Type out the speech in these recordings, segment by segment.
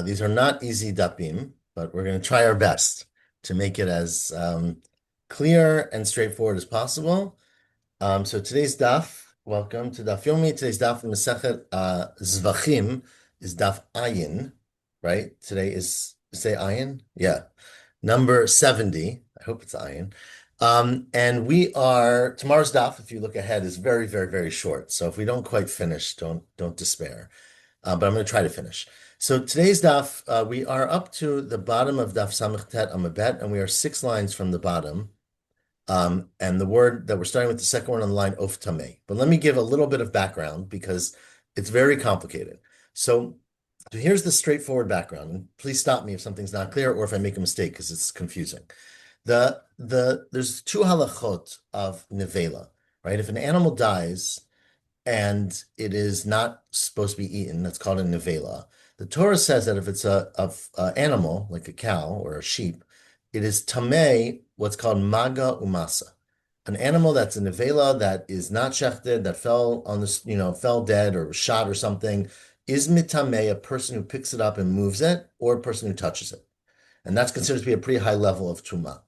These are not easy dapim, but we're going to try our best to make it as clear and straightforward as possible. So today's daf, welcome to Daf Yomi. Today's daf from Masechet Zevachim is daf Ayin, right? Today is, say Ayin? Yeah. Number 70. I hope it's Ayin. And tomorrow's daf, if you look ahead, is very, very, very short. So if we don't quite finish, don't despair. But I'm going to try to finish. So today's daf, we are up to the bottom of daf Samech Tet Amabet, and we are 6 lines from the bottom. And the word that we're starting with, the second word on the line, of tameh. But let me give a little bit of background because it's very complicated. So here's the straightforward background. And please stop me if something's not clear or if I make a mistake because it's confusing. There's two halachot of nevela, right? If an animal dies and it is not supposed to be eaten, that's called a nevela. The Torah says that if it's a animal, like a cow or a sheep, it is tameh, what's called maga umasa. An animal that's a nevela that is not shechted, that fell on fell dead or was shot or something, is mitameh, a person who picks it up and moves it, or a person who touches it. And that's considered to be a pretty high level of tumah.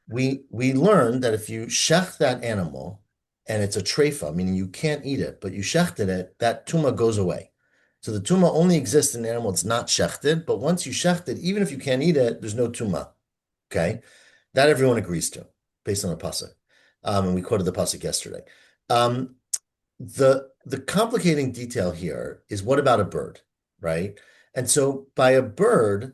We learned that if you shech that animal and it's a treifa, meaning you can't eat it, but you shechted it, that tumah goes away. So the tumah only exists in an animal that's not shechted, but once you shecht it, even if you can't eat it, there's no tumah. Okay? That everyone agrees to, based on the pasuk. And we quoted the pasuk yesterday. The complicating detail here is what about a bird, right? And so by a bird,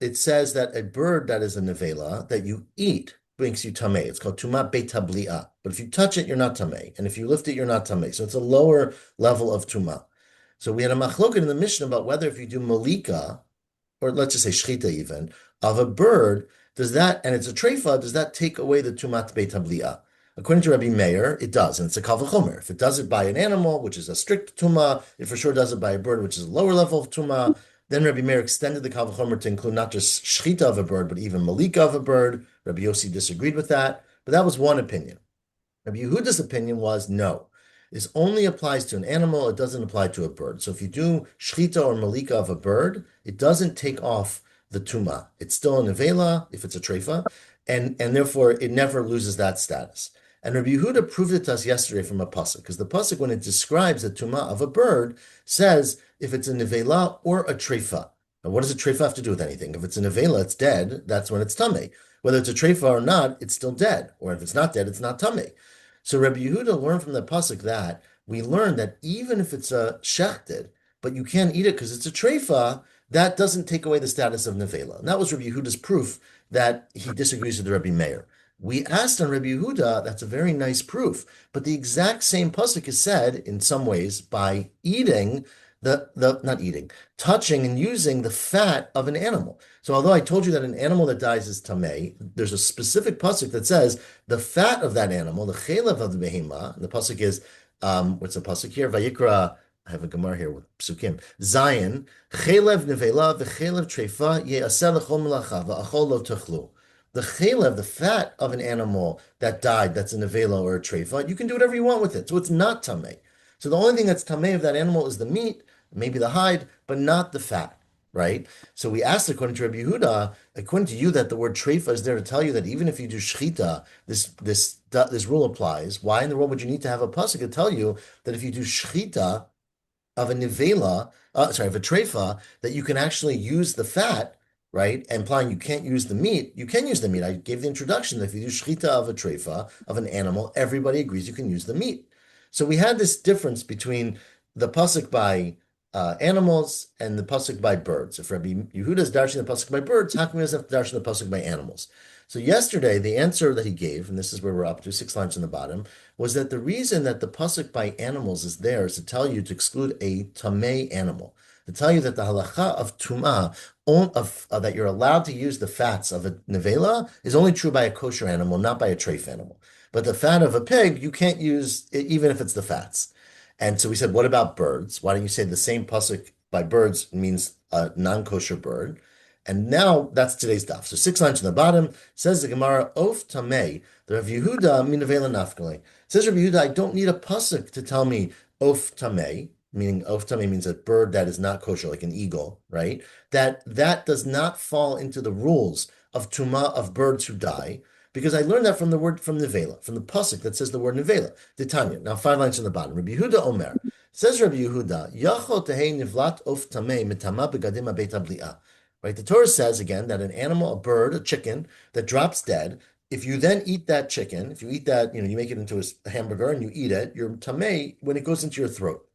it says that a bird that is a nevela that you eat brings you tameh. It's called tumah betabli'ah. But if you touch it, you're not tameh. And if you lift it, you're not tameh. So it's a lower level of tumah. So we had a machloket in the Mishnah about whether if you do malika, or let's just say shchita even, of a bird, does that, and it's a treifa, does that take away the tumat betabli'ah? According to Rabbi Meir, it does, and it's a kal v'chomer. If it does it by an animal, which is a strict tumah, it for sure does it by a bird, which is a lower level of tumah. Then Rabbi Meir extended the kal v'chomer to include not just shchita of a bird, but even malika of a bird. Rabbi Yossi disagreed with that, but that was one opinion. Rabbi Yehuda's opinion was no. This only applies to an animal, it doesn't apply to a bird. So if you do shchita or malika of a bird, it doesn't take off the tuma. It's still a nevela if it's a treifa, and therefore it never loses that status. And Rabbi Yehuda proved it to us yesterday from a pasuk, because the pasuk, when it describes the tuma of a bird, says if it's a nevela or a treifa. And what does a treifa have to do with anything? If it's a nevela, it's dead, that's when it's tameh. Whether it's a treifa or not, it's still dead. Or if it's not dead, it's not tameh. So Rabbi Yehuda learned from the pasuk that we learned that even if it's a shechted, but you can't eat it because it's a treifa, that doesn't take away the status of nevela. And that was Rabbi Yehuda's proof that he disagrees with the Rabbi Meir. We asked on Rabbi Yehuda, that's a very nice proof, but the exact same pasuk is said in some ways by eating not eating, touching and using the fat of an animal. So although I told you that an animal that dies is tameh, there's a specific pasuk that says the fat of that animal, the chelev of the behema, and the pasuk is, what's the pasuk here? Vayikra, I have a gemara here with psukim. Zion, chelev nevela v'chelev treifa ye'aseh l'chol melacha v'achol lo techlu. The chelev, the fat of an animal that died, that's a nevela or a treifa, you can do whatever you want with it. So it's not tameh. So the only thing that's tameh of that animal is the meat, maybe the hide, but not the fat, right? So we asked, according to Rabbi Yehuda, according to you, that the word treifa is there to tell you that even if you do shchita, this rule applies. Why in the world would you need to have a pasuk to tell you that if you do shchita of a nevela, of a treifa, that you can actually use the fat, right? Implying you can't use the meat. You can use the meat. I gave the introduction that if you do shchita of a treifa, of an animal, everybody agrees you can use the meat. So we had this difference between the pasuk by animals and the pasuk by birds. If Rabbi Yehuda is darshing the pasuk by birds, how come he doesn't have to darshan the pasuk by animals? So yesterday, the answer that he gave, and this is where we're up to, 6 lines on the bottom, was that the reason that the pasuk by animals is there is to tell you to exclude a tamei animal, to tell you that the halacha of tumah, that you're allowed to use the fats of a nevela, is only true by a kosher animal, not by a treif animal. But the fat of a pig, you can't use it, even if it's the fats. And so we said, what about birds? Why don't you say the same pasuk by birds means a non-kosher bird? And now that's today's daf. So 6 lines on the bottom says the Gemara, Of Tamei, the Rav Yehuda minavela nafkali. Says Rav Yehuda, I don't need a pasuk to tell me Of Tamei, meaning of tamei means a bird that is not kosher, like an eagle, right? That does not fall into the rules of tuma of birds who die, because I learned that from the word from nevela, from the pasuk that says the word nevela, Titania. Now 5 lines on the bottom. Rabbi Yehuda Omer says Rabbi Yehuda, Yachol tehei nivlat of tamei mitama begadim abeit habli'ah. Right? The Torah says again that an animal, a bird, a chicken that drops dead, if you then eat that chicken, if you eat that, you make it into a hamburger and you eat it, you're tamei when it goes into your throat.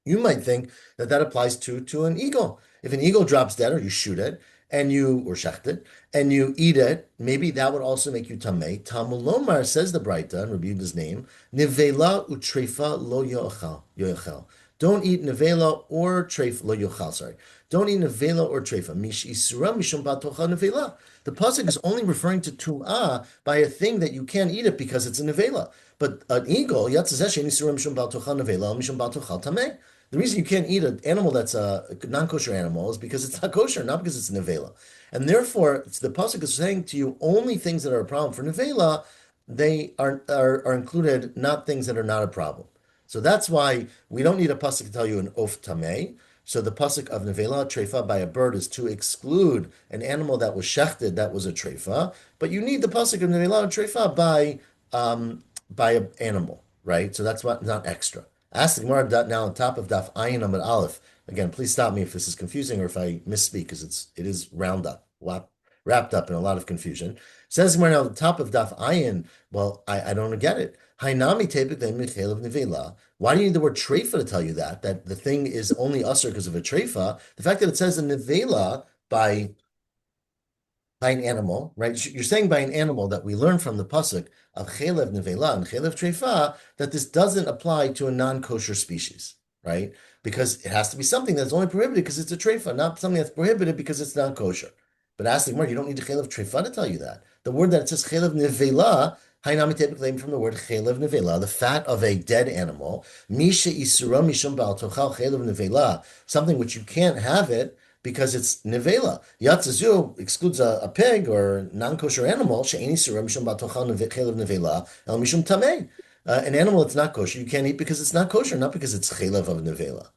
You might think that that applies to an eagle. If an eagle drops dead or you shoot it or shecht it and you eat it, maybe that would also make you tamei. Talmud Lomar says the Braita and Rabbi Yehuda's name, nevela utrefa lo yochel. Don't eat nevela or trefa lo yochal. Sorry, don't eat nevela or trefa. Mish isura mishum batocha nevela. The pasuk is only referring to tum'ah by a thing that you can't eat it because it's a nevela. But an eagle, yatzazesh isura mishum batocha nevela mishum batocha tamei. The reason you can't eat an animal that's a non-kosher animal is because it's not kosher, not because it's nevela. And therefore, the pasuk is saying to you only things that are a problem for nevela, they are included, not things that are not a problem. So that's why we don't need a pasuk to tell you an of tamei. So the pasuk of nevela trefa by a bird is to exclude an animal that was shechted that was a trefa, but you need the pasuk of nevela trefa by an animal, right? So that's what not extra. Ask the Gemara now on top of Daf Ayin Amud Aleph. Again, please stop me if this is confusing or if I misspeak, because it is wrapped up in a lot of confusion. Says Gemara now on the top of Daf Ayin. Well, I don't get it. Hainami tepik michel of nevela. Why do you need the word treifa to tell you that the thing is only usher because of a treifa? The fact that it says a nevela by an animal, right? You're saying by an animal that we learn from the pasuk of chelev nevela and chelev treifa that this doesn't apply to a non-kosher species, right? Because it has to be something that's only prohibited because it's a treifa, not something that's prohibited because it's non-kosher. But ask the Gemara, you don't need a chelev treifa to tell you that. The word that it says chelev nevela, hainami typically from the word chelev nevela, the fat of a dead animal, misha isura mishum bal tochal chelev nevela, something which you can't have it because it's nevela. Yatzazu excludes a pig or non-kosher animal. She'eni surah mishum batochal chelev nevela el mishum tamei. An animal that's not kosher you can't eat because it's not kosher, not because it's chelev of nevela.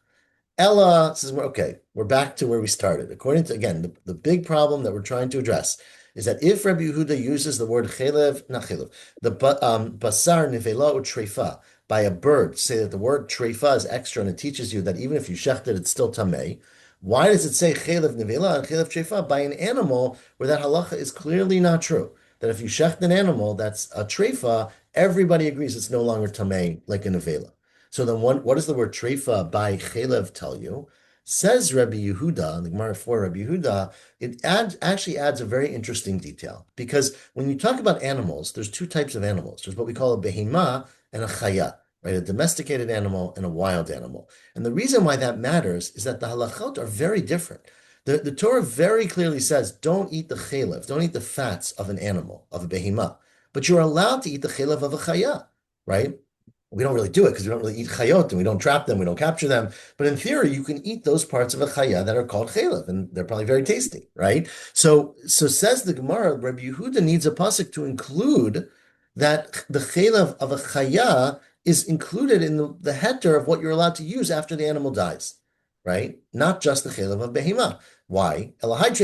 Ella says, okay, we're back to where we started. According to, again, the big problem that we're trying to address is that if Rabbi Yehuda uses the word chelev, not chelev, the basar nevela or treifa by a bird, say that the word treifa is extra and it teaches you that even if you shecht it, it's still tamei. Why does it say chelev nevela and chelev treifa by an animal where that halacha is clearly not true? That if you shecht an animal that's a treifa, everybody agrees it's no longer tamei like a nevela. So then what does the word treifa by chelev tell you? Says Rabbi Yehuda, the Gemara for Rabbi Yehuda, it actually adds a very interesting detail. Because when you talk about animals, there's two types of animals. There's what we call a behema and a chaya, right? A domesticated animal and a wild animal. And the reason why that matters is that the halachot are very different. The Torah very clearly says, don't eat the chelev, don't eat the fats of an animal, of a behema. But you're allowed to eat the chelev of a chaya, right? We don't really do it because we don't really eat chayot and we don't trap them, we don't capture them. But in theory, you can eat those parts of a chaya that are called chelev, and they're probably very tasty, right? So says the Gemara, Rabbi Yehuda needs a pasuk to include that the chelev of a chaya is included in the heter of what you're allowed to use after the animal dies, right? Not just the chelev of behema. Why? The word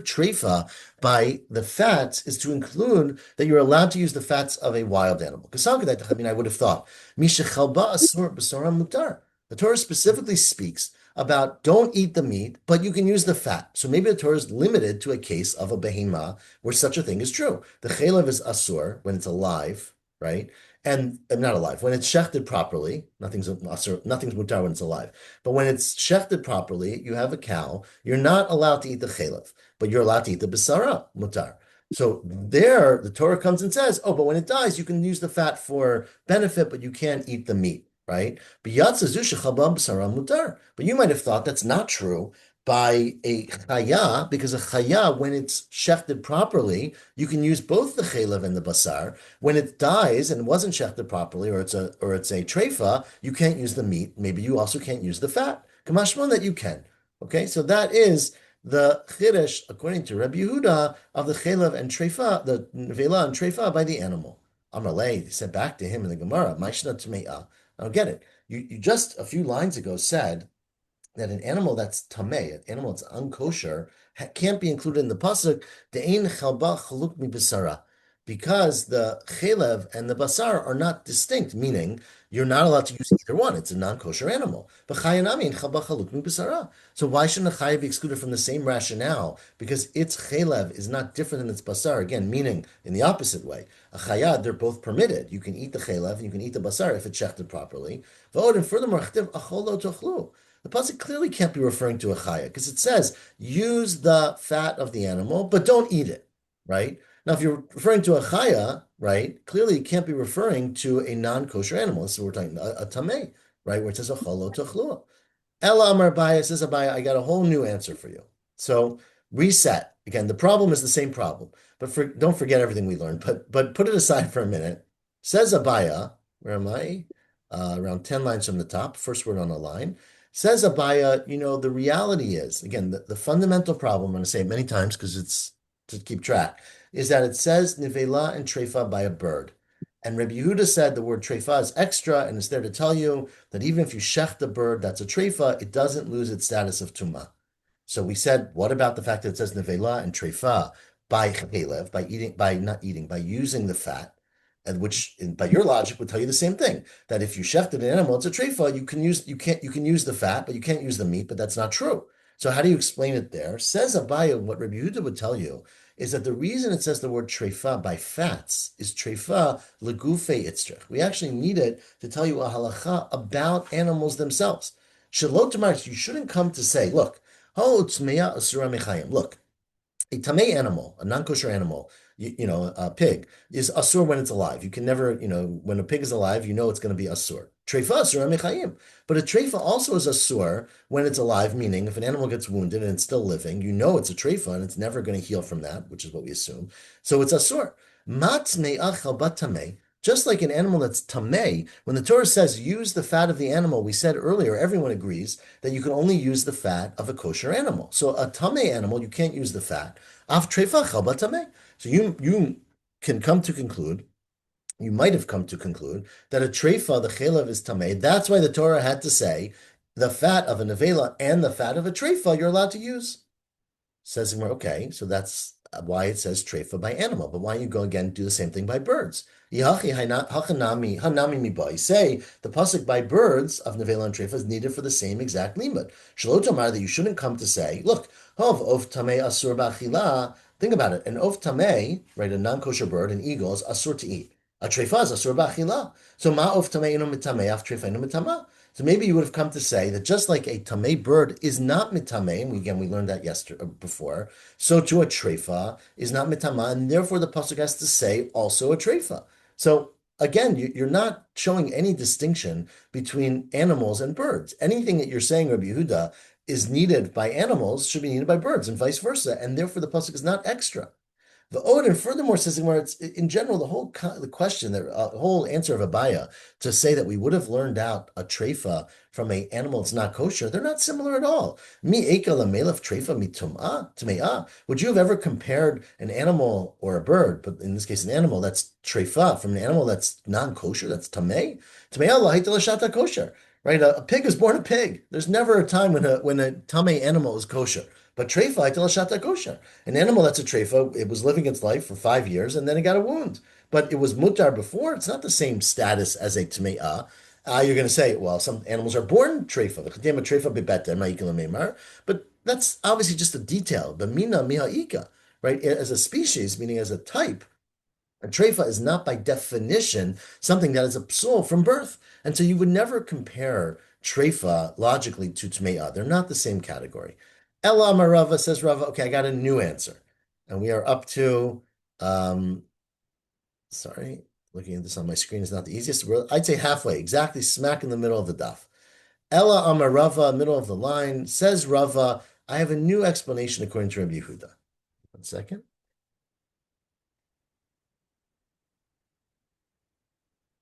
treifa by the fats is to include that you're allowed to use the fats of a wild animal. I would have thought, the Torah specifically speaks about don't eat the meat, but you can use the fat. So maybe the Torah is limited to a case of a behema where such a thing is true. The chelev is asur when it's alive, right? And not alive. When it's shechted properly, nothing's mutar when it's alive. But when it's shechted properly, you have a cow, you're not allowed to eat the chelev, but you're allowed to eat the basara, mutar. So there, the Torah comes and says, oh, but when it dies, you can use the fat for benefit, but you can't eat the meat, right? But you might have thought that's not true by a chaya, because a chaya, when it's shechted properly, you can use both the chelev and the basar. When it dies and wasn't shechted properly, or it's a treifa, you can't use the meat. Maybe you also can't use the fat. Kamashman that you can. Okay, so that is the chiddush, according to Rabbi Yehuda, of the chelev and treifa, the nevela and treifa by the animal. Amalei said back to him in the Gemara, Maishna Tme'ah. I don't get it. You just a few lines ago said that an animal that's tameh, an animal that's unkosher, can't be included in the pasuk. De'ein chalba chaluk mi basara, because the chelev and the basar are not distinct, meaning you're not allowed to use either one. It's a non-kosher animal. But chayanami and chalba chaluk mi basara. So why shouldn't a chaya be excluded from the same rationale? Because its chelev is not different than its basar. Again, meaning in the opposite way. A chayad, they're both permitted. You can eat the chelev and you can eat the basar if it's shechted properly. And furthermore, achol lo tochlu. The pasuk clearly can't be referring to a chaya because it says use the fat of the animal, but don't eat it, right? Now, if you're referring to a chaya, right, clearly it can't be referring to a non-kosher animal. So we're talking a tameh, right, where it says a cholo techlua. Ella Amar Abaya says Abaya, I got a whole new answer for you. So reset. Again, the problem is the same problem, but don't forget everything we learned. But put it aside for a minute. Says Abaya, where am I? Around 10 lines from the top, first word on the line. Says Abaya, the reality is, again, the fundamental problem, I'm going to say it many times because it's to keep track, is that it says Nivela and Trefa by a bird. And Rabbi Yehuda said the word Trefa is extra, and it's there to tell you that even if you shech the bird that's a treifa, it doesn't lose its status of tuma. So we said, what about the fact that it says nevela and treifa by chalev, by using the fat, and which by your logic would tell you the same thing, that if you shechted an animal, it's a treifa, you can use the fat, but you can't use the meat, but that's not true. So how do you explain it there? Says Abaya, what Rabbi Yehuda would tell you is that the reason it says the word treifa by fats is treifa legufe itzrich. We actually need it to tell you a halacha about animals themselves. Shalot Tamar, you shouldn't come to say, look, look, a tamei animal, a non-kosher animal, a pig, is asur when it's alive. You can never, when a pig is alive, it's going to be asur. Treifa asur mechayim. But a treifa also is asur when it's alive, meaning if an animal gets wounded and it's still living, it's a treifa and it's never going to heal from that, which is what we assume. So it's asur. Just like an animal that's tamei, when the Torah says use the fat of the animal, we said earlier, everyone agrees that you can only use the fat of a kosher animal. So a tamei animal, you can't use the fat. Af trefa chalba tamei. So you can come to conclude, you might have come to conclude that a treifa, the chelev, is tamei. That's why the Torah had to say the fat of a nevela and the fat of a treifa you're allowed to use. Says okay, so that's why it says treifa by animal. But why don't you go again and do the same thing by birds? Say the pasuk by birds of nevela and treifa is needed for the same exact limud. Shalotomar, that you shouldn't come to say, look, hov of tamei asur b'achila. Think about it. An of tamei, right, a non-kosher bird, an eagle, is asur to eat. A treifa is asur b'achila. So ma of tamei ino mitamei, af treifa ino mitama. So maybe you would have come to say that just like a tamei bird is not mitamei, and we learned that before, so too a treifa is not mitama, and therefore the pasuk has to say also a treifa. So again, you're not showing any distinction between animals and birds. Anything that you're saying, Rabbi Yehuda, is needed by animals should be needed by birds, and vice versa, and therefore the pasuk is not extra. The Od, and furthermore, says where it's in general the question, the whole answer of Abaya to say that we would have learned out a treifa from an animal that's not kosher, they're not similar at all. Mi eka lamelef treifa mi tme'ah. Would you have ever compared an animal or a bird, but in this case an animal that's treifa from an animal that's non-kosher, that's tamei? Tme'ah lahita l'shata kosher. Right, a pig is born a pig. There's never a time when a tamei animal is kosher. But treifa, shata kosher. An animal that's a treifa, it was living its life for 5 years and then it got a wound. But it was mutar before. It's not the same status as a tme'ah. You're going to say, well, some animals are born treifa. But that's obviously just a detail. The mina miha, right? As a species, meaning as a type, a treifa is not by definition something that is a psul from birth. And so you would never compare treifa logically to tme'ah. They're not the same category. Ella Marava, says Rava, okay, I got a new answer. And we are up to, sorry, looking at this on my screen is not the easiest. I'd say halfway, exactly smack in the middle of the daf. Ella Amar Rava, middle of the line, says Rava, I have a new explanation according to Rabbi Yehuda. 1 second.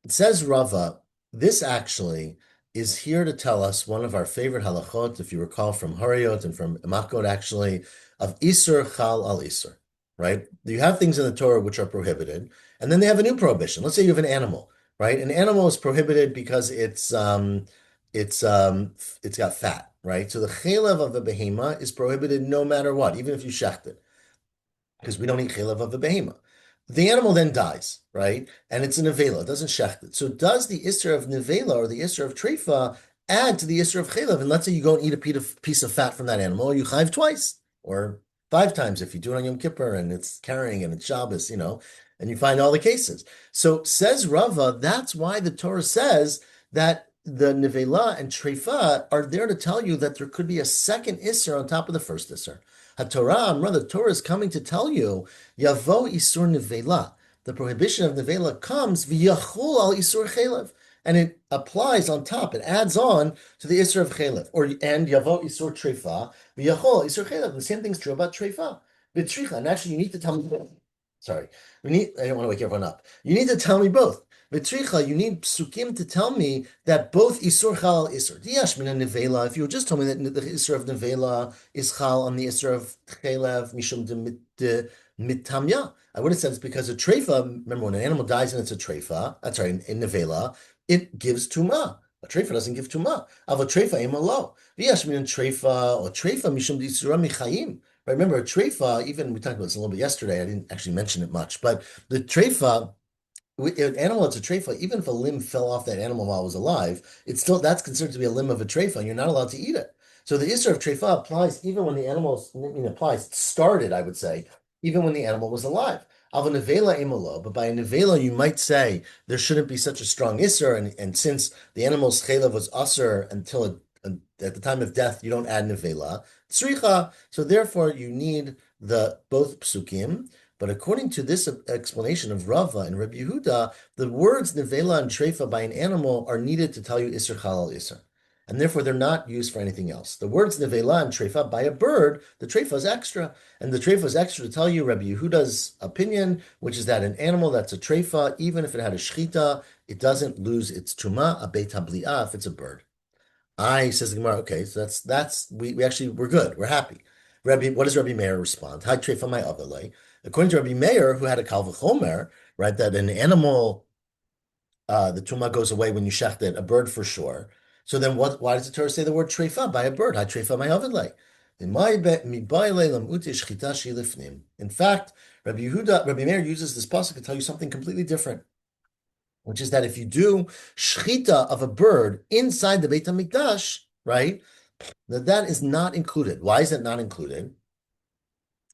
It says Rava, this actually is here to tell us one of our favorite halachot, if you recall from Harayot and from Makot actually, of Isur Chal al Isur, right? You have things in the Torah which are prohibited, and then they have a new prohibition. Let's say you have an animal right? An animal is prohibited because it's got fat, right? So the chelev of a behema is prohibited no matter what, even if you shecht it, because we don't eat chelev of a behema. The animal then dies, right? And it's a nevela, it doesn't shecht it. So does the isser of nevela or the isser of treifa add to the isser of chelev? And let's say you go and eat a piece of fat from that animal, you chayv twice or five times if you do it on Yom Kippur and it's carrying and it's Shabbos, and you find all the cases. So says Rava, that's why the Torah says that the nevela and treifa are there to tell you that there could be a second isser on top of the first isser. HaTorah, Amra, the Torah is coming to tell you, Yavo Isur Nevela. The prohibition of Nevela comes v'yachul al Isur Chelev. And it applies on top, it adds on to the Isur of Chelev. And Yavo Isur Treifa, v'yachul Isur Chelev. The same thing's true about Treifa. V'tricha. And actually, you need to tell me both. Sorry. I don't want to wake everyone up. You need to tell me both. V'tricha, you need psukim to tell me that both Isur Chal Isur. Diyashmina Nevela. If you would just tell me that the Isur of Nevela is Chal on the Isur of Chelev, Mishum de Mitamya. I would have said it's because a treifa, remember when an animal dies and it's a treifa, that's right, in Nevela, it gives tuma. A treifa doesn't give tuma. Av a treifa imalo. V'yashmina Treifa or Treifa Mishum de Isura Michayim. Right, remember a treifa, even we talked about this a little bit yesterday, I didn't actually mention it much, but the treifa, an animal that's a treifa, even if a limb fell off that animal while it was alive, it's still that's considered to be a limb of a treifa, and you're not allowed to eat it. So the issur of treifa applies even when the animal, applies, it started, I would say, even when the animal was alive. Av nevela imalo, but by a nevela you might say there shouldn't be such a strong issur, and since the animal's chelev was usur until at the time of death, you don't add nevela, tzricha. So therefore, you need the both psukim. But according to this explanation of Rava and Rabbi Yehuda, the words nevela and treifa by an animal are needed to tell you isser halal isser, and therefore they're not used for anything else. The words nevela and treifa by a bird, the treifa is extra, and the treifa is extra to tell you Rabbi Yehuda's opinion, which is that an animal that's a treifa, even if it had a shchita, it doesn't lose its tuma, a beit habli'ah, if it's a bird. Says the Gemara, okay, so that's we actually we're good, we're happy. What does Rabbi Meir respond? Hi treifa my avalei. According to Rabbi Meir, who had a kal v'chomer, right, that an animal, the tuma goes away when you shecht it, a bird for sure. So then why does the Torah say the word treifa by a bird? Hi treifa my avalei. In fact, Rabbi Meir uses this pasuk to tell you something completely different, which is that if you do shchita of a bird inside the Beit HaMikdash, right, that is not included. Why is it not included?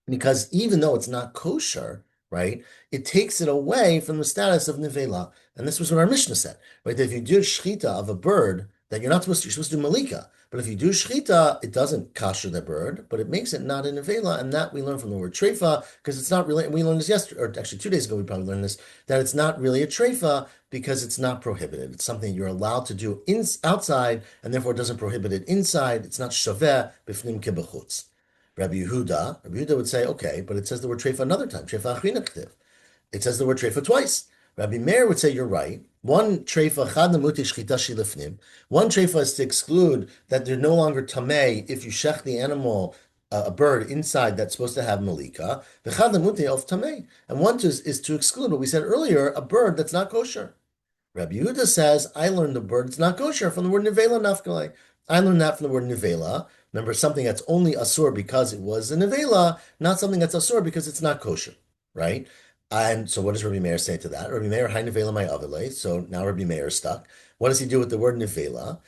Because even though it's not kosher, right, it takes it away from the status of nevela. And this was what our Mishnah said, right, that if you do shchita of a bird, that you're supposed to do malika. But if you do shchita, it doesn't kasher the bird, but it makes it not a nevela, and that we learn from the word treifa, because it's not really, we learned this yesterday, or actually 2 days ago we probably learned this, that it's not really a treifa because it's not prohibited. It's something you're allowed to do outside, and therefore it doesn't prohibit it inside. It's not shaveh b'fnim kebechutz. Rabbi Yehuda would say, okay, but it says the word treifa another time, treifa achrina k'tiv. It says the word treifa twice. Rabbi Meir would say you're right. One treifa chad namuti shchita shilifnim. One treifa is to exclude that they're no longer tamei if you shech the animal, a bird inside that's supposed to have malika. V'chad namuti of tamei. And one is to exclude what we said earlier, a bird that's not kosher. Rabbi Yehuda says, I learned the word it's not kosher from the word nevela nafkalei. I learned that from the word nevela. Remember, something that's only asur because it was a nevela, not something that's asur because it's not kosher, right? And so what does Rabbi Meir say to that? Rabbi Meir, hi nevela my avile. So now Rabbi Meir is stuck. What does he do with the word nevela?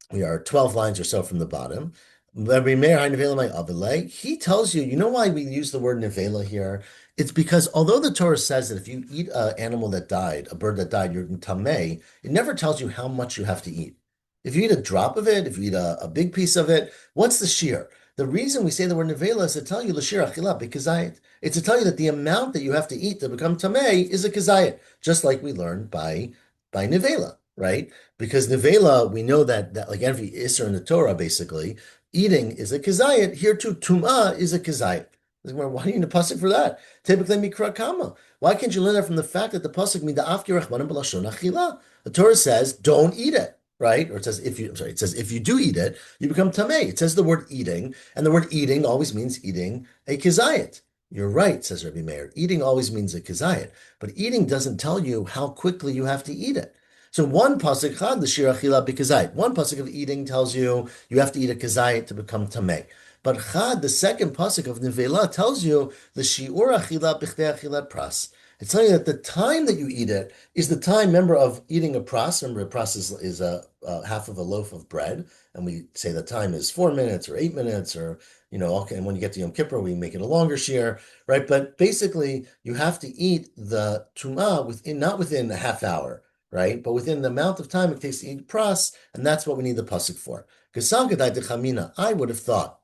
We are 12 lines or so from the bottom. Rabbi Meir, hi nevela my avile. He tells you know why we use the word nevela here? It's because although the Torah says that if you eat an animal that died, a bird that died, you're tamei, it never tells you how much you have to eat. If you eat a drop of it, if you eat a big piece of it, what's the shear? The reason we say the word nevela is to tell you l'shir achila b'kazayit. It's to tell you that the amount that you have to eat to become tamei is a kazayit, just like we learned by nevela, right? Because nevela, we know that like every isser in the Torah, basically, eating is a kazayit. Here too, tum'ah is a kazayit. Why do you need a pasuk for that? Typically mikra kama. Why can't you learn that from the fact that the pasuk mida'af kirachmanim b'lashon achila? The Torah says don't eat it. Right? Or it says it says if you do eat it, you become tamei. It says the word eating, and the word eating always means eating a kizayit. You're right, says Rabbi Meir. Eating always means a kazayit, but eating doesn't tell you how quickly you have to eat it. So one pasuk chad l'shir achila b'kazayit. One pasuk of eating tells you have to eat a kazayit to become tamei. But chad, the second pasuk of nevela, tells you the shiur achila b'chdei achila pras. It's telling you that the time that you eat it is the time, remember, of eating a pras. Remember, a pras is a half of a loaf of bread, and we say the time is 4 minutes or 8 minutes, or okay. And when you get to Yom Kippur, we make it a longer shear, right? But basically, you have to eat the tumah not within a half hour, right? But within the amount of time it takes to eat pras, and that's what we need the pasuk for. Because I would have thought,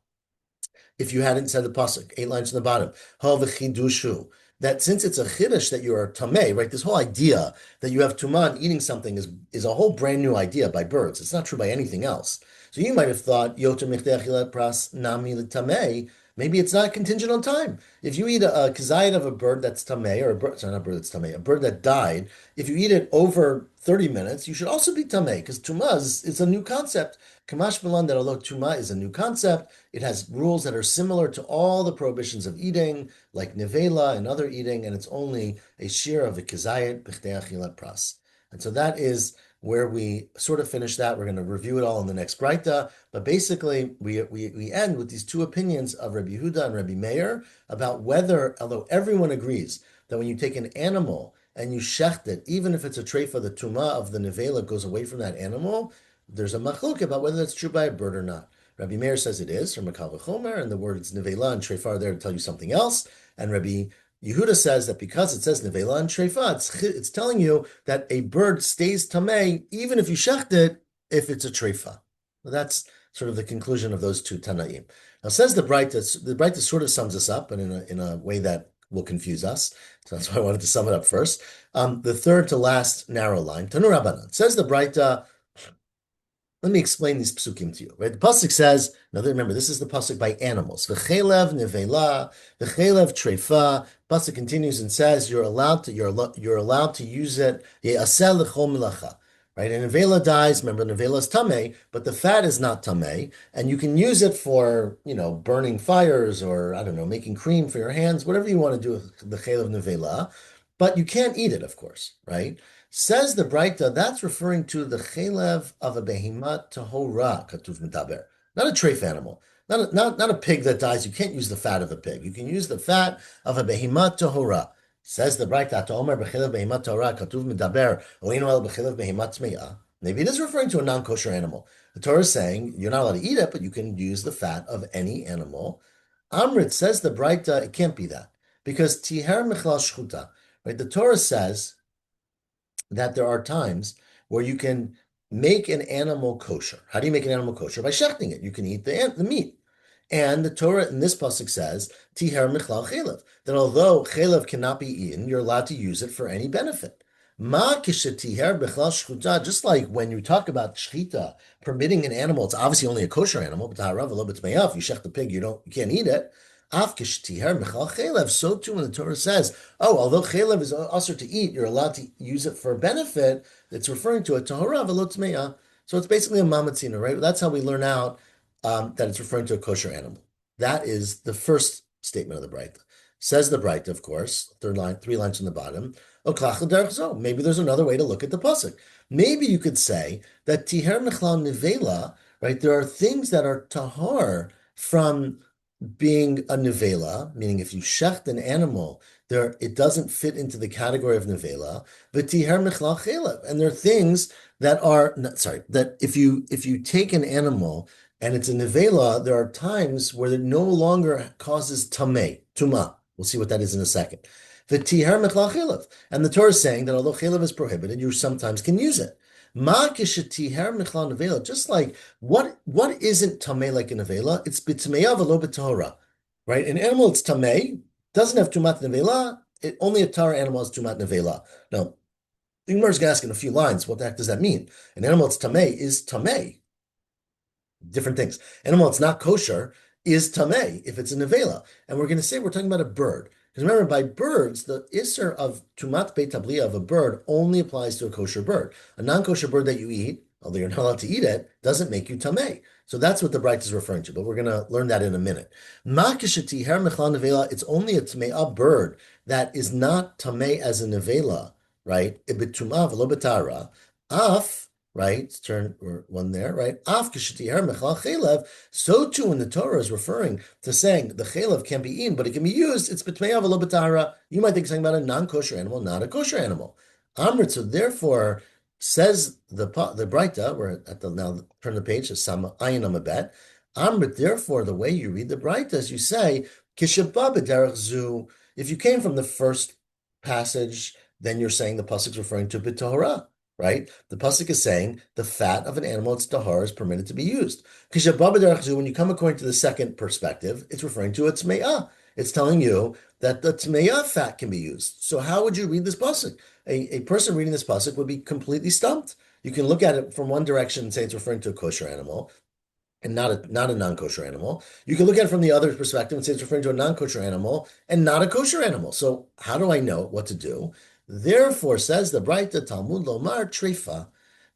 if you hadn't said the pasuk, 8 lines from the bottom, that since it's a chiddush that you are tameh, right? This whole idea that you have tumah and eating something is a whole brand new idea by birds. It's not true by anything else. So you might have thought, yoter michtei achilat pras nami tameh. Maybe it's not contingent on time. If you eat a kazayit of a bird that's tameh, or a bird, sorry, not a bird that's tameh, a bird that died, if you eat it over 30 minutes, you should also be tameh, because tumah is a new concept. Kamash Milan, that although tumah is a new concept, it has rules that are similar to all the prohibitions of eating, like nevela and other eating, and it's only a shear of a kazayit b'chdei achilat pras. And so that is where we sort of finish that. We're going to review it all in the next Braita, but basically we end with these two opinions of Rabbi Yehuda and Rabbi Meir about whether, although everyone agrees that when you take an animal and you shecht it, even if it's a treifa, the tumah of the nevela goes away from that animal, there's a machlok about whether that's true by a bird or not. Rabbi Meir says it is from Makal v'chomer, and the words nevela and treifa are there to tell you something else. And Rabbi Yehuda says that because it says nevela and treifa, it's telling you that a bird stays tamei even if you shecht it, if it's a treifa. Well, that's sort of the conclusion of those two Tanaim. Now says the Braita sort of sums us up, and in a way that will confuse us. So that's why I wanted to sum it up first. The third to last narrow line, Tanu Rabbanan, says the Braita. Let me explain these psukim to you. Right? The pasuk says, now remember, this is the pasuk by animals. V'chelev nevela, v'chelev treifa. Pasuk continues and says, you're allowed to use it. Ye'aseh l'chol melacha. Right? And nevela dies. Remember, nevela is tamei, but the fat is not tamei, and you can use it for burning fires, or I don't know, making cream for your hands, whatever you want to do with the chelev nevela. But you can't eat it, of course, right? Says the Braita, that's referring to the chelev of a behemat tahora, katuv mitaber, not a treif animal, not a pig that dies. You can't use the fat of a pig. You can use the fat of a behemat tahora. Says the Braita, Ta'omer b'chelev behemat tahora, katuv mitaber, oinu el b'chelev behemat tmeya. Maybe it is referring to a non-kosher animal. The Torah is saying you're not allowed to eat it, but you can use the fat of any animal. Amrit, says the Braita, it can't be that, because tiher michlal shchuta. Right? The Torah says that there are times where you can make an animal kosher. How do you make an animal kosher? By shechting it. You can eat the meat. And the Torah in this pasuk says, tiher michlal chelev, that although chelev cannot be eaten, you're allowed to use it for any benefit. Ma kishetiher b'chlal shchuta, just like when you talk about shchita, permitting an animal, it's obviously only a kosher animal, but taharav lo b'tmeyav, you shech the pig, you can't eat it. Af kishetiher b'chal chelev, so too when the Torah says, although chelev is also to eat, you're allowed to use it for benefit, it's referring to a taharav lo tmeyav. So it's basically a mamatzina, right? That's how we learn out that it's referring to a kosher animal. That is the first statement of the Braita. Says the Braita, of course, 3 lines from the bottom. Maybe there's another way to look at the pasuk. Maybe you could say that tiher michlal nevela, right? There are things that are tahar from being a nevela, meaning if you shecht an animal, it doesn't fit into the category of nevela. But tiher michlal chelev, and there are things that are that if you take an animal and it's a nevela, there are times where it no longer causes tuma. We'll see what that is in a second. The tiher michlal chelev, and the Torah is saying that although chelev is prohibited, you sometimes can use it. Ma kishetiher michlal nevela, just like what isn't tamei like a nevela? It's b'tmeya v'lo b'tahora, right? An animal it's tamei doesn't have tumat nevela. Only a tahor animal has tumat nevela. Now, the Gemara is going to ask in a few lines, what the heck does that mean? An animal that's tamei is tamei. Different things. Animal that's not kosher is tamei if it's a nevela. And we're going to say we're talking about a bird. Because remember, by birds, the isser of tumat beit tabliya of a bird only applies to a kosher bird. A non-kosher bird that you eat, although you're not allowed to eat it, doesn't make you tamei. So that's what the Bright is referring to, but we're going to learn that in a minute. It's only a tme'ah bird that is not tamei as a nevela, right? Ibitumah v'lo betara. Af, right? Let's turn one there, right? Af k'shetiher mechal chelev. So too, when the Torah is referring to saying the chelev can be eaten, but it can be used, it's betme'ah v'lo betara. You might think something about a non-kosher animal, not a kosher animal. Amrit, so therefore, says the Braita, we're at the now turn the page to Sama Ayin Amabet. Amrit, therefore, the way you read the Braita is you say, Kishabba b'derech zu. If you came from the first passage, then you're saying the pasuk is referring to b'tohara, right? The pasuk is saying the fat of an animal, its tahara, is permitted to be used. Kishabba b'derech zu. When you come according to the second perspective, it's referring to its me'ah. It's telling you that the tme'ah fat can be used. So how would you read this pasuk? A person reading this pasuk would be completely stumped. You can look at it from one direction and say it's referring to a kosher animal and not a non-kosher animal. You can look at it from the other perspective and say it's referring to a non-kosher animal and not a kosher animal. So how do I know what to do? Therefore, says the Braita Talmud Lomar Treifa.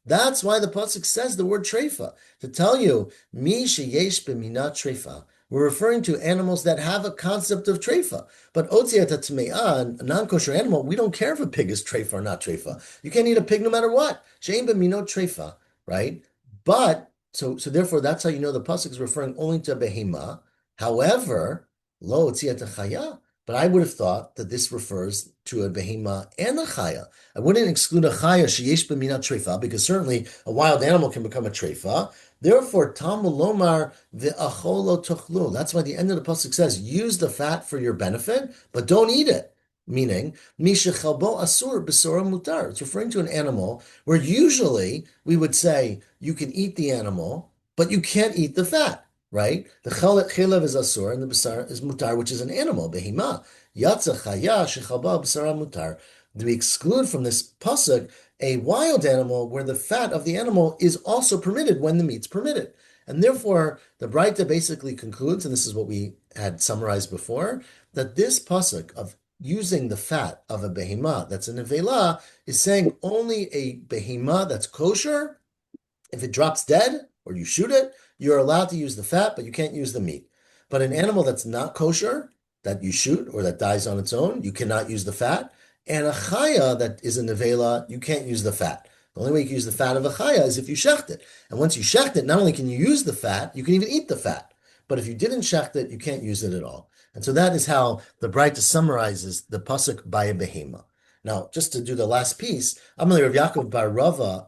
That's why the pasuk says the word treifa to tell you mi sheyesh b'mina treifa. We're referring to animals that have a concept of treifa. But otziat tme'ah, a non-kosher animal, we don't care if a pig is treifa or not treifa. You can't eat a pig no matter what. Shein b'mino treifa, right? But so therefore, that's how you know the pasuk is referring only to behema. However, lo otziat chaya. But I would have thought that this refers to a behema and a chaya. I wouldn't exclude a chaya sheyesh b'mina treifa because certainly a wild animal can become a treifa. Therefore, Talmud Lomar v'acholo tuchlu. That's why the end of the pasuk says, use the fat for your benefit, but don't eat it. Meaning, mishechalbo asur b'sora mutar. It's referring to an animal where usually we would say you can eat the animal, but you can't eat the fat, right? The chelev is asur and the basar is mutar, which is an animal, behima. Yatza chaya shechalbo b'sara mutar. Do we exclude from this pasuk a wild animal where the fat of the animal is also permitted when the meat's permitted? And therefore, the Braita basically concludes, and this is what we had summarized before, that this pasuk of using the fat of a behemah that's a nevela is saying only a behemah that's kosher. If it drops dead or you shoot it, you're allowed to use the fat, but you can't use the meat. But an animal that's not kosher, that you shoot or that dies on its own, you cannot use the fat. And a chaya that is a nevela, you can't use the fat. The only way you can use the fat of a chaya is if you shecht it. And once you shecht it, not only can you use the fat, you can even eat the fat. But if you didn't shecht it, you can't use it at all. And so that is how the Braita summarizes the pasuk by a behema. Now, just to do the last piece, Amalei Rav Yaakov bar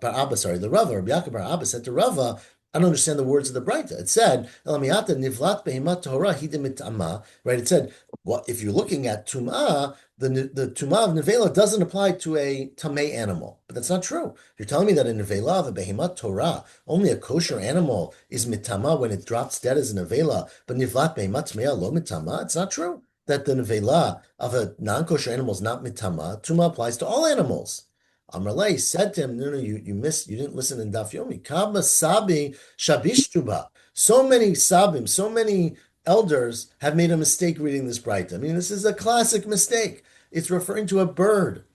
Abba, sorry, the Rava, Rav Yaakov bar Abba said to Rava, I don't understand the words of the Braita. It said, Elamiyata nivlat behemat tahora hidimit amma, right? It said, well, if you're looking at tum'ah, the tum'ah of nevela doesn't apply to a tamei animal. But that's not true. You're telling me that a nevela of a behemat Torah, only a kosher animal is mitama when it drops dead as a nevela, but nivlat behemat tmeya lo mitama. It's not true that the nevela of a non-kosher animal is not mitama. Tuma applies to all animals. Amrlei said to him, no, you missed, you didn't listen in Daf Yomi. Kama sabi shabishtuba. So many sabim, so many elders have made a mistake reading this Braita. I mean, this is a classic mistake. It's referring to a bird.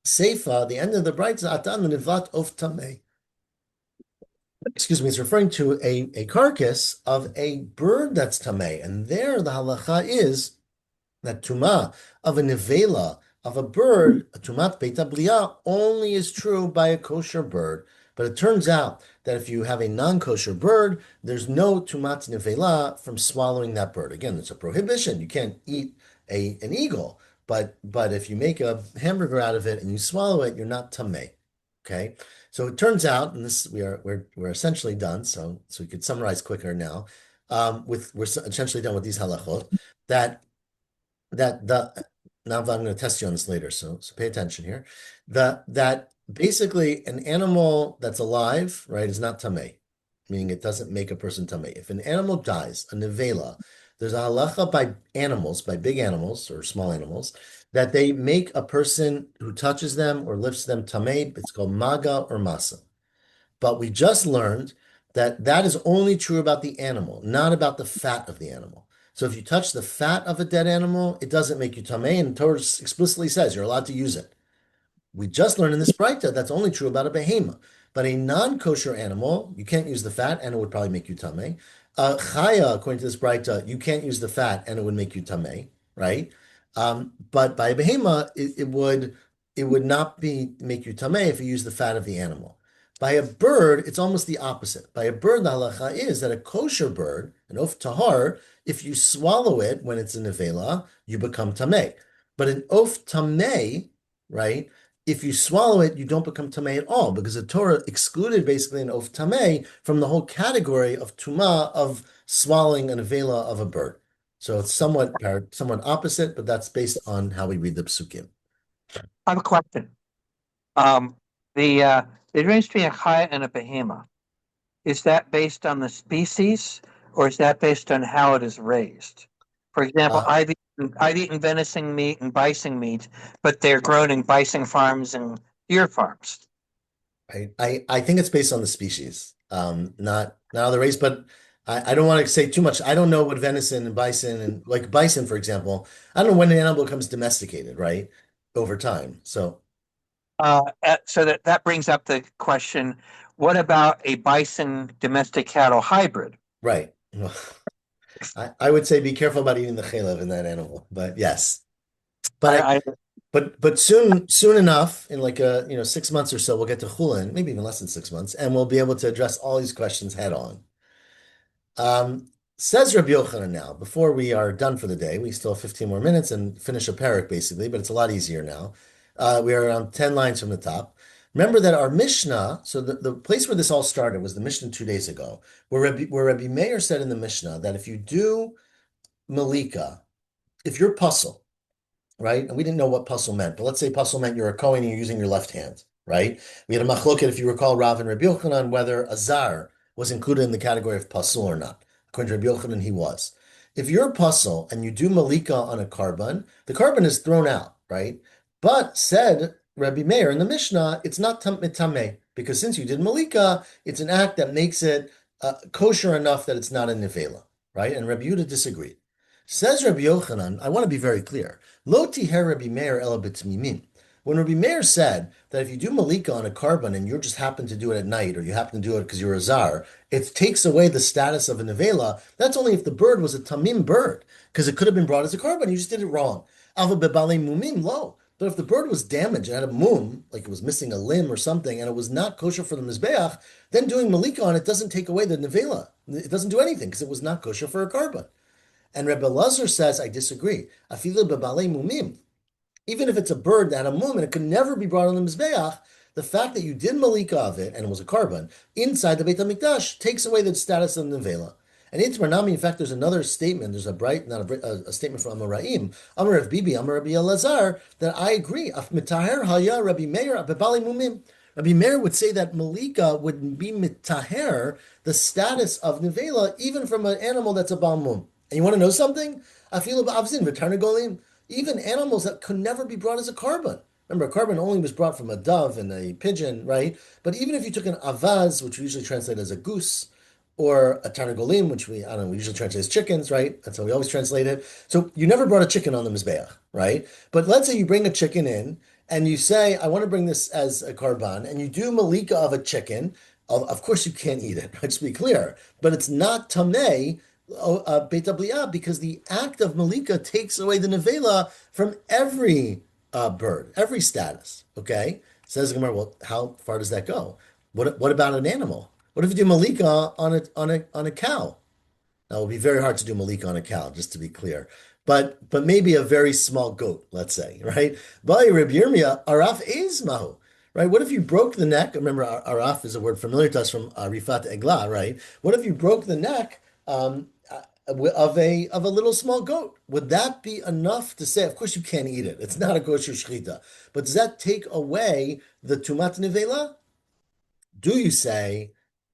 Seifa, the end of the Braita, atan nivlat of tamei. Excuse me, it's referring to a carcass of a bird that's tamei. And there the halacha is that tuma of a nevela, of a bird, a tumat beita blia, only is true by a kosher bird. But it turns out that if you have a non-kosher bird, there's no tumat nevela from swallowing that bird. Again, it's a prohibition. You can't eat an eagle, but if you make a hamburger out of it and you swallow it, you're not tamei. Okay, so it turns out, and this we're essentially done. So we could summarize quicker now. We're essentially done with these halachot that the now I'm going to test you on this later, so pay attention here. That basically an animal that's alive, right, is not tamei, meaning it doesn't make a person tamei. If an animal dies, a nevela, there's a halacha by animals, by big animals or small animals, that they make a person who touches them or lifts them tamei. It's called maga or masa. But we just learned that that is only true about the animal, not about the fat of the animal. So if you touch the fat of a dead animal, it doesn't make you tamei, and the Torah explicitly says you're allowed to use it. We just learned in this Braita that's only true about a behema. But a non-kosher animal, you can't use the fat, and it would probably make you tameh. Chaya, according to this Braita, you can't use the fat, and it would make you tameh, right? But by a behema, it would not be make you tameh if you use the fat of the animal. By a bird, it's almost the opposite. By a bird, the halacha is that a kosher bird, an of tahar, if you swallow it when it's in nevela, you become tameh. But an of tameh, right? If you swallow it, you don't become tameh at all because the Torah excluded basically an of tameh from the whole category of tuma of swallowing an nevela of a bird. So it's somewhat opposite, but that's based on how we read the psukim. I have a question. Um, the difference between a chaya and a behemoth, is that based on the species or is that based on how it is raised? For example, Uh, I've eaten venison meat and bison meat, but they're grown in bison farms and deer farms. I think it's based on the species, not the race, but I don't want to say too much. I don't know what venison and bison and like bison, for example. I don't know when an animal becomes domesticated, right? Over time. So, So that brings up the question, what about a bison domestic cattle hybrid? right. Well, I would say be careful about eating the chalev in that animal, but yes. But I, I but soon enough, in like 6 months or so, we'll get to Chulin, maybe even less than 6 months, and we'll be able to address all these questions head on. Um, Says Rabbi Yochanan now, before we are done for the day, we still have 15 more minutes and finish a parak basically, but it's a lot easier now. We are around 10 lines from the top. Remember that our Mishnah, so the place where this all started was the Mishnah 2 days ago, where Rabbi Meir said in the Mishnah that if you do Malika, if you're puzzle, right? And we didn't know what puzzle meant, but let's say puzzle meant you're a Kohen and you're using your left hand, right? We had a machloket, if you recall, Rav and Rabbi Yochanan, whether Azar was included in the category of puzzle or not. According to Rabbi Yochanan, he was. If you're a puzzle and you do malika on a carbon, the carbon is thrown out, right? But said Rabbi Meir in the Mishnah, it's not tameh, because since you did malika, it's an act that makes it kosher enough that it's not a nevela, right? And Rabbi Yehuda disagreed. Says Rabbi Yochanan, I want to be very clear. Lo tiher Rabbi Meir ela b'tmimim. When Rabbi Meir said that if you do malika on a carbon and you just happen to do it at night or you happen to do it because you're a zar, it takes away the status of a nevela. That's only if the bird was a tamim bird because it could have been brought as a carbon. You just did it wrong. Alva bebale mumim lo. But if the bird was damaged and had a mum, like it was missing a limb or something, and it was not kosher for the mizbeach, then doing malika on it doesn't take away the nevela. It doesn't do anything because it was not kosher for a carbon. And Rebbe Lazar says, I disagree. Afilu bebale mumim. Even if it's a bird that had a mum and it could never be brought on the Mizbeach, the fact that you did malika of it and it was a carbon inside the Beit HaMikdash takes away the status of the nevela. And Itmar Nami, in fact, there's another statement. There's a statement from Amoraim, Amar Rav Bibi, Amar Rabbi Elazar, that I agree. Af mitaher haya Rabbi Meir bebale mumim. Rabbi Meir would say that malika would be mitaher, the status of nevela, even from an animal that's a balmum. And you want to know something? Afilu ba'avzin v'tarnagolim. Even animals that could never be brought as a carbon. Remember, a carbon only was brought from a dove and a pigeon, right? But even if you took an avaz, which we usually translate as a goose, or a tarnagolim, which I don't know, we usually translate as chickens, right? That's how we always translate it. So you never brought a chicken on the Mizbeach, right? But let's say you bring a chicken in and you say, I want to bring this as a karban, and you do malika of a chicken. Of course, you can't eat it, right? To be clear, but it's not tameh Beit Abliya because the act of malika takes away the nevela from every bird, every status. Okay, says the Gemara. Well, how far does that go? What about an animal? What if you do malika on a cow? Now, it would be very hard to do malika on a cow, just to be clear. But maybe a very small goat, let's say, right? By Reb Yirmiyah, araf is mahu. Right? What if you broke the neck? Remember, araf is a word familiar to us from Rifat Eglah, right? What if you broke the neck of a little small goat? Would that be enough to say? Of course, you can't eat it. It's not a kosher shechita. But does that take away the tumat nevela? Do you say?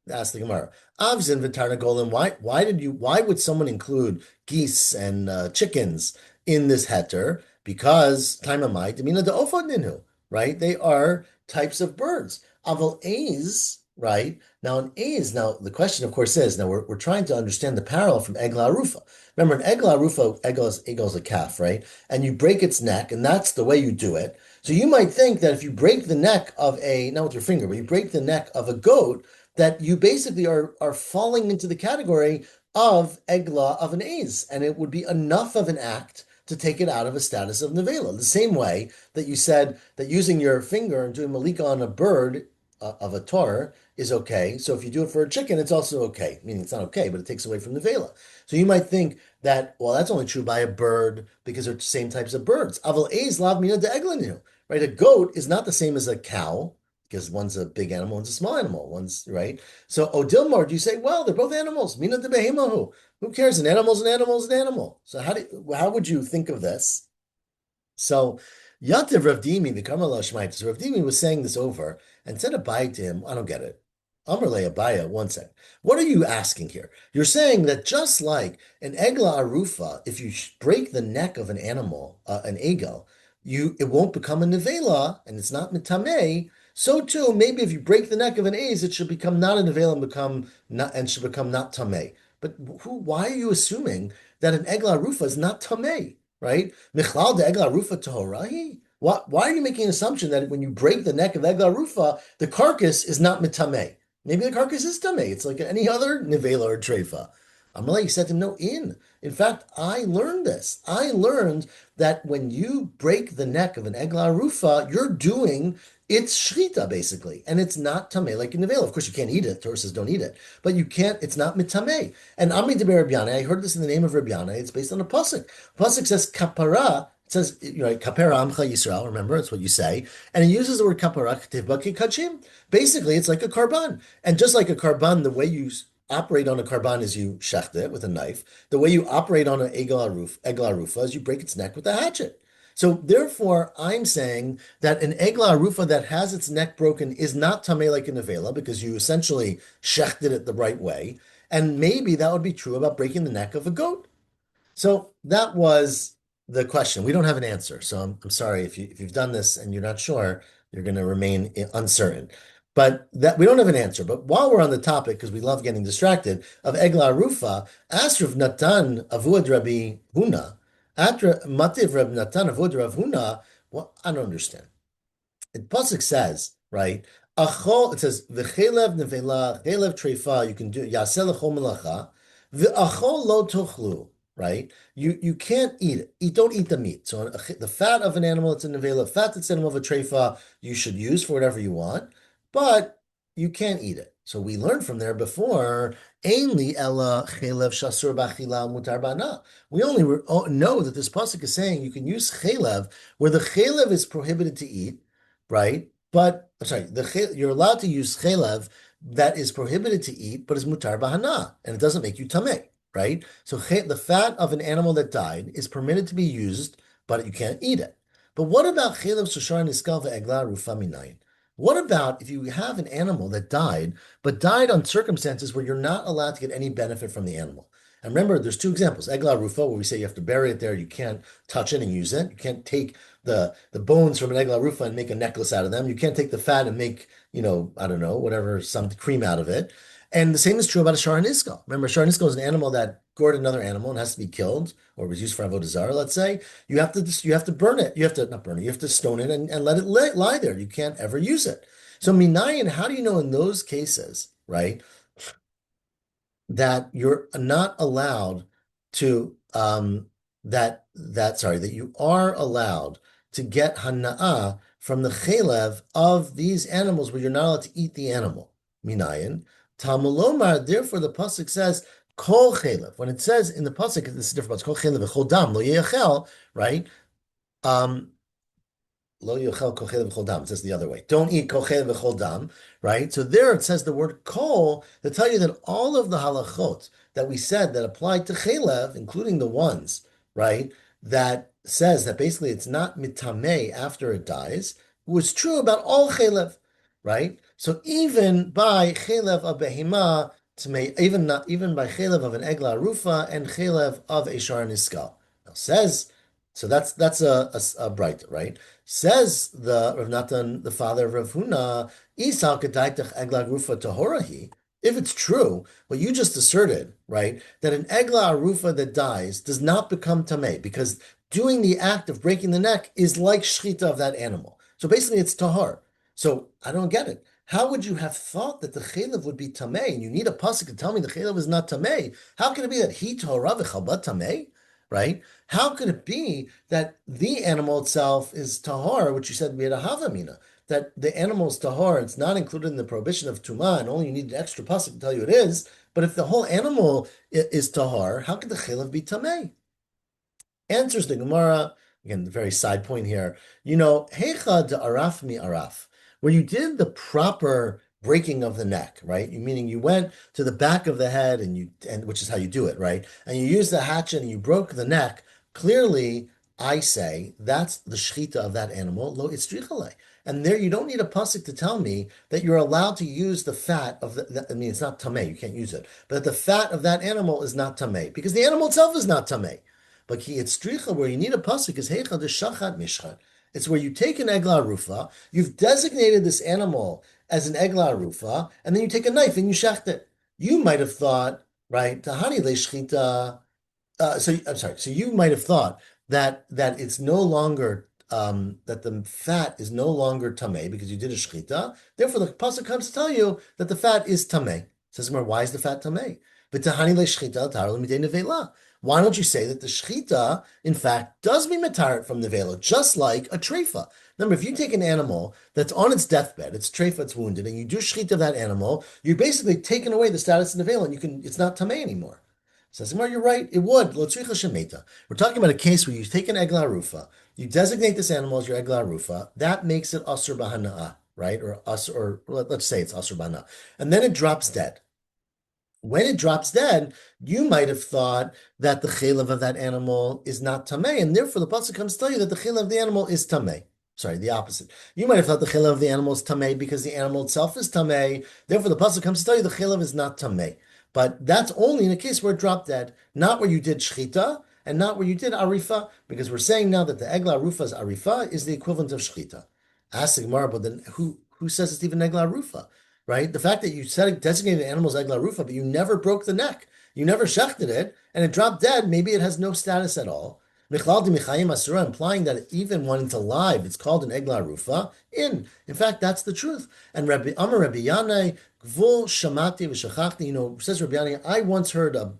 Ask the Gemara. Avzin v'tarnagolim. Why would someone include geese and chickens in this heter? Because taimamai demina de'ofod ninu, right? They are types of birds. Aval ez right? Now, an A's, now the question, of course, is now we're trying to understand the parallel from Egla Arufa. Remember, an Egla Arufa, Egel is a calf, right? And you break its neck, and that's the way you do it. So you might think that if you break the neck of a, not with your finger, but you break the neck of a goat, that you basically are falling into the category of Egla of an A's, and it would be enough of an act to take it out of a status of nevela. The same way that you said that using your finger and doing malika on a bird of a Torah is okay. So if you do it for a chicken, it's also okay. Meaning it's not okay, but it takes away from the vela. So you might think that, well, that's only true by a bird because they're the same types of birds. Aval ez lav mina de eglenu, right? A goat is not the same as a cow because one's a big animal, one's a small animal, one's right. So Odilmar, do you say, well, they're both animals? Mina de behemohu. Who cares? An animal's an animal's an animal. So how would you think of this? So Yativ Rav Dimi, the Karmel Shmaitis, Rav Dimi was saying this over and said Abai to him, I don't get it. Amrle Abaya, one second. What are you asking here? You're saying that just like an Egla Arufa, if you break the neck of an animal, an egel, it won't become a nevela, and it's not mitameh. So too, maybe if you break the neck of an ez, it should become not a nevela and become not and should become not tameh. But why are you assuming that an Egla Arufa is not tameh? Right? Michlal de Egla Rufa Tohorahi? Why are you making an assumption that when you break the neck of Egla Rufa, the carcass is not mitameh? Maybe the carcass is tameh. It's like any other nevela or treifa. Amalek said to him, no, In fact, I learned this. I learned that when you break the neck of an Egla Rufa, you're doing it's shrita basically, and it's not tameh like in nevela. Of course, you can't eat it. Torah says don't eat it, but you can't. It's not mitameh. And Amri de Rabbi I heard this in the name of Rabbi It's based on a pasuk. Pasuk says kapara. It says, kapara amcha Yisrael. Remember, it's what you say, and it uses the word kapara ketivba kachim. Basically, it's like a karban, and just like a karban, the way you operate on a karban is you shecht it with a knife. The way you operate on an egla arufa is you break its neck with a hatchet. So therefore, I'm saying that an egla arufa that has its neck broken is not tameh like a nevela because you essentially shechted it the right way, and maybe that would be true about breaking the neck of a goat. So that was the question. We don't have an answer. So I'm sorry if you've done this and you're not sure, you're going to remain uncertain. But that we don't have an answer. But while we're on the topic, because we love getting distracted, of Egla Rufa, asked Rav Natan Avud Rabbi Huna, after Mativ Rav Natan Avud Rav Huna, well, I don't understand. Pasuk says, right? Achol, it says, v'chelev nevela, chelev treifa, you can do, yaseh lechol melacha, v'achol lo tochlu, right? You can't eat it. Don't eat the meat. So the fat of an animal that's a nevela, fat that's an animal of a treifa, you should use for whatever you want, but you can't eat it. So we learned from there before, ainli ella chelev shasur b'achila mutar bana. We only know that this pasuk is saying you can use chelev where the chelev is prohibited to eat, right? But sorry, you're allowed to use chelev that is prohibited to eat, but is mutar bahana, and it doesn't make you tameh, right? So the fat of an animal that died is permitted to be used, but you can't eat it. But what about chelev shashar niskal ve'egla rufa minayin? What about if you have an animal that died, but died on circumstances where you're not allowed to get any benefit from the animal? And remember, there's two examples. Egla rufa, where we say you have to bury it there, you can't touch it and use it. You can't take the bones from an egla rufa and make a necklace out of them. You can't take the fat and make, I don't know, whatever, some cream out of it. And the same is true about a shar nisko. Remember, shar nisko is an animal that gored another animal and has to be killed or was used for avodah zarah, let's say. You have to burn it. You have to not burn it. You have to stone it and let it lie there. You can't ever use it. So minayin, how do you know in those cases, right? That you're not allowed to that you are allowed to get hana'ah from the chelev of these animals where you're not allowed to eat the animal. Minayin. Talmud therefore the pasuk says kol chelev. When it says in the pasuk, this is different, it's kol chelev v'chol dam lo yechel, right? Um, Lo yochel kochel v'chol dam. It says the other way. Don't eat kochel v'chol dam, right? So there it says the word kol to tell you that all of the halachot that we said that apply to chelev, including the ones, right, that says that basically it's not mitameh after it dies, was true about all chelev, right? So even by chelev of behima, even by chelev of an egla rufa and chelev of a shar niskal. Now says, so that's a bright, right? Says the Rav Natan, the father of Rav Huna, Isal kedaitach egla arufa tahorahi. If it's true, what you just asserted, right, that an egla arufa that dies does not become tameh because doing the act of breaking the neck is like shchita of that animal. So basically, it's tahar. So I don't get it. How would you have thought that the chelev would be tameh? And you need a pasuk to tell me the chelev is not tameh. How can it be that he tahara v'chalbat tameh? Right? How could it be that the animal itself is tahar, which you said we had a havamina? That the animal is tahar, it's not included in the prohibition of tuma, and only you need an extra pasuk to tell you it is. But if the whole animal is tahar, how could the chelev be tameh? Answers the Gemara, again, the very side point here, Heicha de araf mi araf, where you did the proper breaking of the neck, right? Meaning you went to the back of the head and which is how you do it, right? And you used the hatchet and you broke the neck. Clearly, I say that's the shechita of that animal, lo istrichale. And there you don't need a pasuk to tell me that you're allowed to use the fat of I mean, it's not tameh, you can't use it, but the fat of that animal is not tameh because the animal itself is not tameh. But ki stricha, where you need a pasuk, is heicha de shachat mishchat. It's where you take an egla arufa, you've designated this animal as an egla arufa, and then you take a knife and you shacht it. You might have thought, right, tahani le shchita, I'm sorry. So you might have thought that it's no longer that the fat is no longer tameh because you did a shechita. Therefore, the pasuk comes to tell you that the fat is tameh. Says more, why is the fat tameh? But tahani le shechita tar l'midei nevela. Why don't you say that the shechita, in fact, does be matarit from nevela, just like a treifa? Remember, if you take an animal that's on its deathbed, it's treifa, it's wounded, and you do shechita of that animal, you're basically taking away the status of nevela, and it's not tameh anymore. Says Gemara, you're right, it would. We're talking about a case where you take an egla rufa, you designate this animal as your egla rufa, that makes it asur bahana'a, right? Or us, or let's say it's asur bahana'a. And then it drops dead. When it drops dead, you might have thought that the chelav of that animal is not tameh, and therefore the pasuk comes to tell you that the chelav of the animal is tameh. Sorry, the opposite. You might have thought the chelav of the animal is tameh because the animal itself is tameh. Therefore, the pasuk comes to tell you the chelav is not tameh. But that's only in a case where it dropped dead, not where you did shchita and not where you did arifa, because we're saying now that the egla arufa's arifa is the equivalent of shchita. Ask the Gemara, but then who says it's even egla arufa? Right? The fact that you said designated animals egla rufa, but you never broke the neck, you never shechted it, and it dropped dead, maybe it has no status at all. Michlal de Michayim Asura, implying that even when it's alive, it's called an egla rufa. In fact, that's the truth. And Rabbi Amar Rabbi Yanai Gvul Shamati v'Shachachti. Says Rabbi Yanai, I once heard a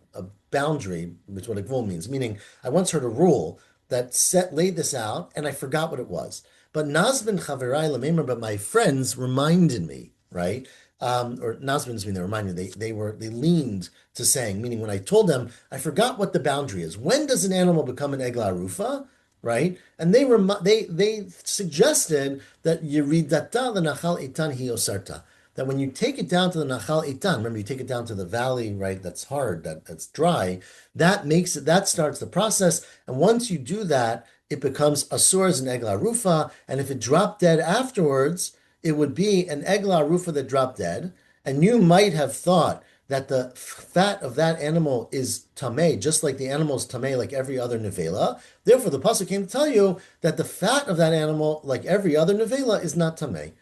boundary, which is what a gvul means, meaning I once heard a rule that laid this out, and I forgot what it was. But Nazbin Chaverai Lamemer, but my friends reminded me, right? Or Nazbin's mean they reminded me. They leaned to saying, meaning when I told them, I forgot what the boundary is. When does an animal become an egla arufa? Right? And they suggested that yiridata l'nachal itan hiosarta. That when you take it down to the nachal itan, remember you take it down to the valley, right? That's hard, that's dry. That starts the process. And once you do that, it becomes asur as an egla rufa. And if it dropped dead afterwards, it would be an egla rufa that dropped dead. And you might have thought that the fat of that animal is tameh, just like the animal is tameh, like every other nevela. Therefore, the pasuk came to tell you that the fat of that animal, like every other nevela, is not tameh.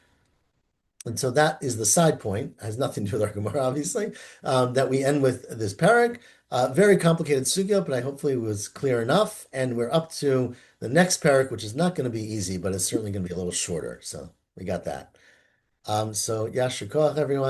And so that is the side point. It has nothing to do with our Gemara, obviously, that we end with this parak. Very complicated sugya, but I hopefully it was clear enough. And we're up to the next parak, which is not going to be easy, but it's certainly going to be a little shorter. So we got that. So Yashar Koach, everyone.